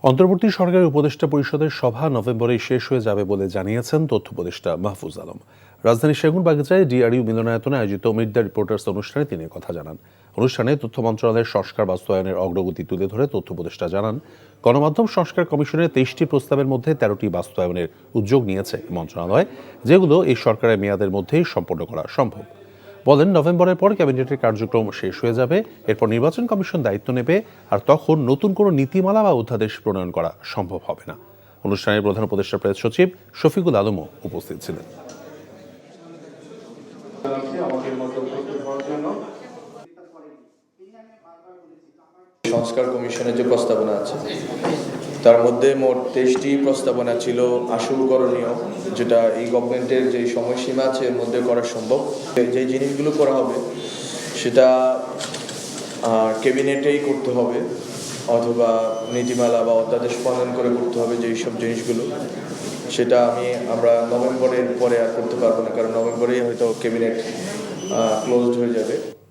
অন্তর্বর্তী সরকারের উপদেষ্টা পরিষদের সভা নভেম্বরেই শেষ হয়ে যাবে বলে জানিয়েছেন তথ্য উপদেষ্টা মাহফুজ আলম। রাজধানীর সেগুনবাগিচায় ডিআরইউ মিলনায়তনে আয়োজিত মিট দ্য রিপোর্টার্স অনুষ্ঠানে তিনি কথা জানান। অনুষ্ঠানে তথ্য মন্ত্রণালয়ের সংস্কার বাস্তবায়নের অগ্রগতি তুলে ধরে তথ্য উপদেষ্টা জানান, গণমাধ্যম সংস্কার কমিশনের 23টি প্রস্তাবের মধ্যে 13টি বাস্তবায়নের উদ্যোগ নিয়েছে মন্ত্রণালয়, যেগুলো এই সরকারের মেয়াদের মধ্যেই সম্পন্ন করা সম্ভব। বলেন, নভেম্বরের পর ক্যাবিনেটের কার্যক্রম শেষ হয়ে যাবে, এরপর নির্বাচন কমিশন দায়িত্ব নেবে, আর তখন নতুন কোনো নীতিমালা বা অধ্যাদেশ প্রণয়ন করা সম্ভব হবে না। অনুষ্ঠানে প্রধান উপদেষ্টা প্রেস সচিব শফিকুল আলমও উপস্থিত ছিলেন। সংস্কার কমিশনের যে প্রস্তাবনা আছে তার মধ্যে মোট 23টি প্রস্তাবনা ছিল আশু করণীয়, যেটা এই গভর্নমেন্টের যে সময়সীমা আছে এর মধ্যে করা সম্ভব। যে জিনিসগুলো করা হবে সেটা ক্যাবিনেটেই করতে হবে, অথবা নীতিমালা বা অধ্যাদেশ প্রণয়ন করে করতে হবে। যেই সব জিনিসগুলো সেটা আমরা নভেম্বরের পরে আর করতে পারবো না, কারণ নভেম্বরেই হয়তো ক্যাবিনেট ক্লোজড হয়ে যাবে।